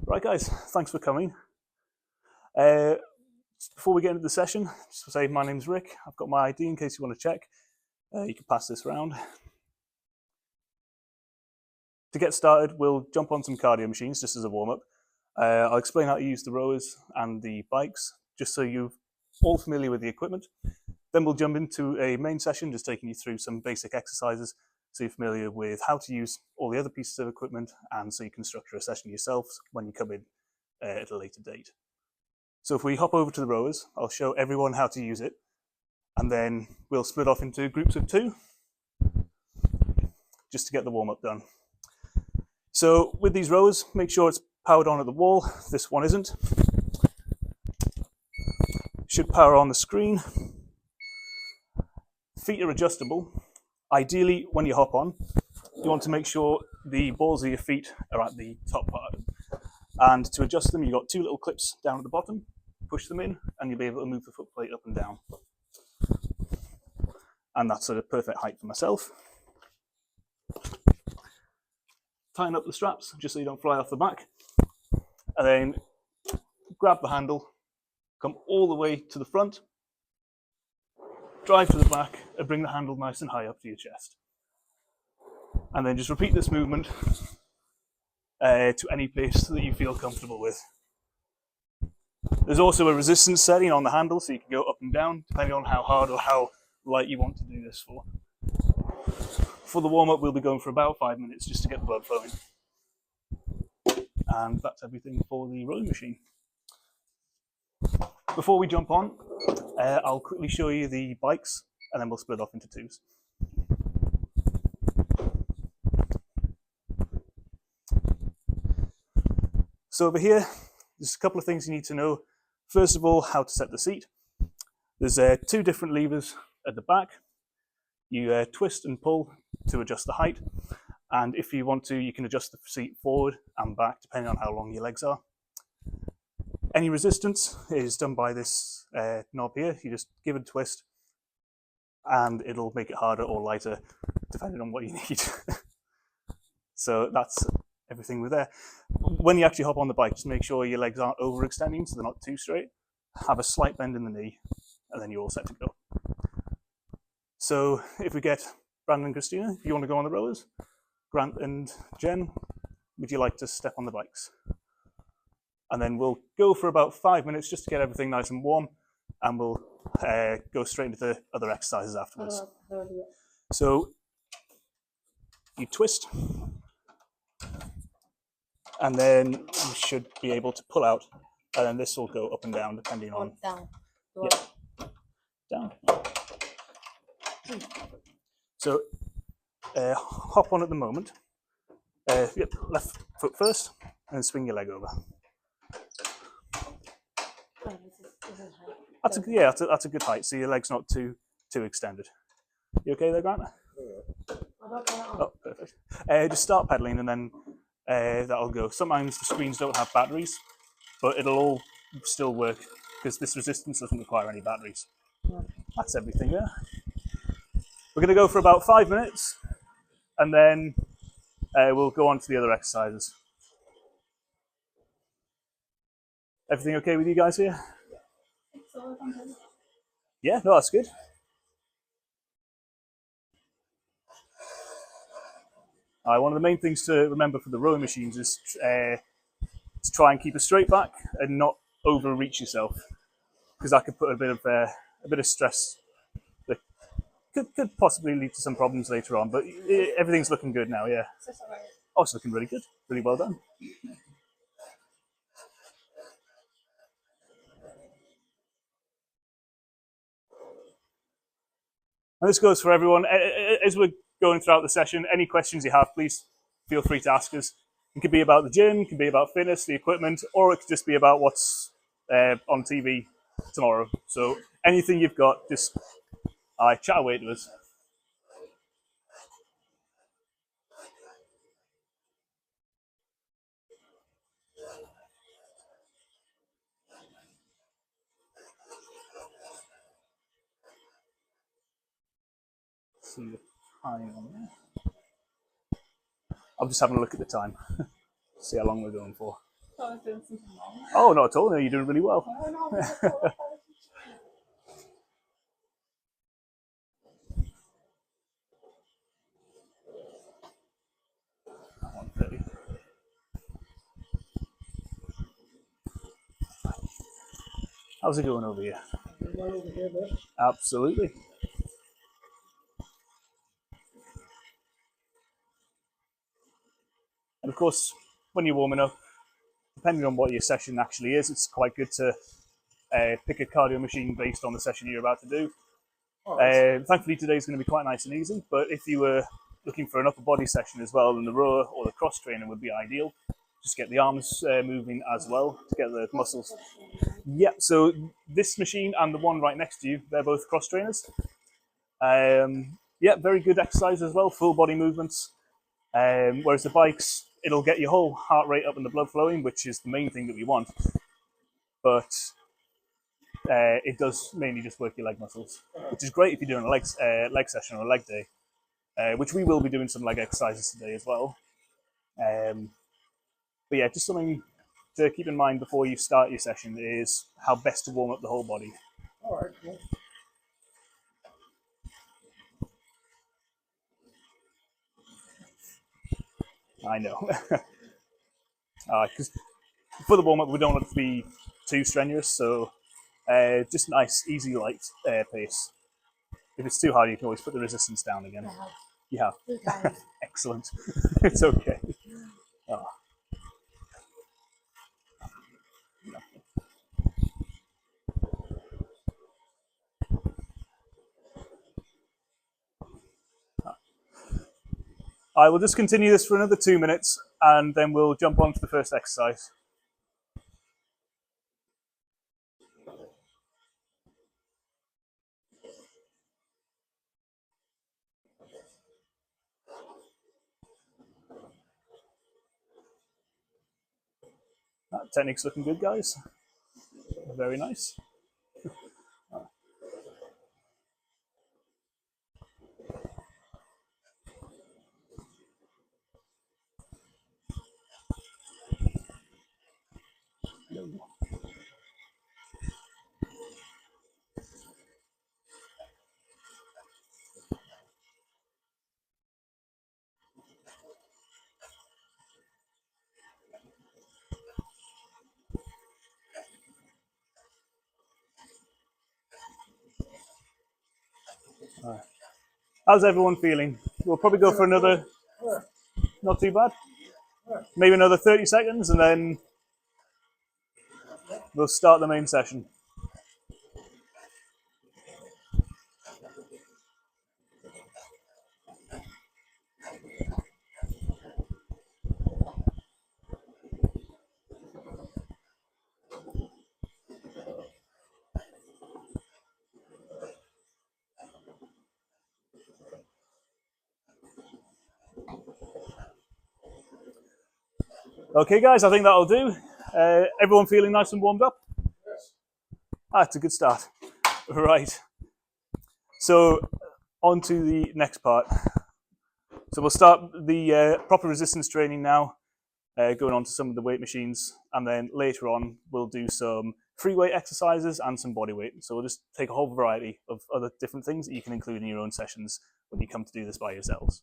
Right, guys, thanks for coming. Before we get into the session, just to say my name's Rick. I've got my ID in case you want to check. You can pass this around. To get started, we'll jump on some cardio machines just as a warm-up. I'll explain how to use the rowers and the bikes, just so you're all familiar with the equipment. Then we'll jump into a main session, just taking you through some basic exercises, so you're familiar with how to use all the other pieces of equipment, and so you can structure a session yourself when you come in at a later date. So if we hop over to the rowers, I'll show everyone how to use it, and then we'll split off into groups of 2, just to get the warm-up done. So with these rowers, make sure it's powered on at the wall. This one isn't. Should power on the screen. Feet are adjustable. Ideally, when you hop on, you want to make sure the balls of your feet are at the top part. And to adjust them, you've got 2 little clips down at the bottom. Push them in, and you'll be able to move the foot plate up and down. And that's a perfect height for myself. Tighten up the straps, just so you don't fly off the back. And then grab the handle, come all the way to the front, drive to the back, and bring the handle nice and high up to your chest. And then just repeat this movement to any place that you feel comfortable with. There's also a resistance setting on the handle, so you can go up and down, depending on how hard or how light you want to do this for. For the warm-up, we'll be going for about 5 minutes just to get the blood flowing. And that's everything for the rowing machine. Before we jump on, I'll quickly show you the bikes, and then we'll split off into 2s. So over here, there's a couple of things you need to know. First of all, how to set the seat. There's 2 different levers at the back. You twist and pull to adjust the height. And if you want to, you can adjust the seat forward and back, depending on how long your legs are. Any resistance is done by this knob here. You just give it a twist, and it'll make it harder or lighter, depending on what you need. So that's everything with there. When you actually hop on the bike, just make sure your legs aren't overextending, so they're not too straight. Have a slight bend in the knee, and then you're all set to go. So if we get Brandon and Christina, if you want to go on the rowers, Grant and Jen, would you like to step on the bikes? And then we'll go for about 5 minutes just to get everything nice and warm, and we'll go straight into the other exercises afterwards. So you twist, and then you should be able to pull out, and then this will go up and down depending on... Down. Yeah. Down. So hop on at the moment. Yep, left foot first, and then swing your leg over. That's a good height, so your leg's not too extended. You okay there, Grant? Oh, perfect. Just start pedaling, and then that'll go. Sometimes the screens don't have batteries, but it'll all still work because this resistance doesn't require any batteries. That's everything there. We're going to go for about 5 minutes, and then we'll go on to the other exercises. Everything okay with you guys here? Yeah, no, that's good. One of the main things to remember for the rowing machines is to try and keep a straight back and not overreach yourself, because that could put a bit of stress that could possibly lead to some problems later on. But everything's looking good now, yeah. Oh, it's looking really good, really well done. And this goes for everyone. As we're going throughout the session, any questions you have, please feel free to ask us. It could be about the gym, it could be about fitness, the equipment, or it could just be about what's on TV tomorrow. So anything you've got, just chat away to us. See the time on there. I'm just having a look at the time. See how long we're going for. Oh, not at all. No, you're doing really well. How's it going over here? Absolutely. And of course, when you're warming up, depending on what your session actually is, it's quite good to pick a cardio machine based on the session you're about to do. Thankfully, today's going to be quite nice and easy, but if you were looking for an upper body session as well, then the rower or the cross trainer would be ideal. Just get the arms moving as well to get the muscles. Yeah, so this machine and the one right next to you, they're both cross trainers. Yeah, very good exercise as well, full body movements. Whereas the bikes, it'll get your whole heart rate up and the blood flowing, which is the main thing that we want. But it does mainly just work your leg muscles, which is great if you're doing a leg session or a leg day, which we will be doing some leg exercises today as well. But yeah, just something to keep in mind before you start your session is how best to warm up the whole body. All right, cool. I know. Because for the warm up, we don't want it to be too strenuous, so just nice, easy, light pace. If it's too hard, you can always put the resistance down again. You have. Excellent. It's okay. Oh. I will just continue this for another 2 minutes, and then we'll jump on to the first exercise. That technique's looking good, guys. Very nice. How's everyone feeling? We'll probably go for another, not too bad, maybe another 30 seconds, and then we'll start the main session. Okay, guys, I think that'll do. Everyone feeling nice and warmed up? Yes. It's a good start. Right. So, on to the next part. So we'll start the proper resistance training now, going on to some of the weight machines, and then later on we'll do some free weight exercises and some body weight. So we'll just take a whole variety of other different things that you can include in your own sessions when you come to do this by yourselves.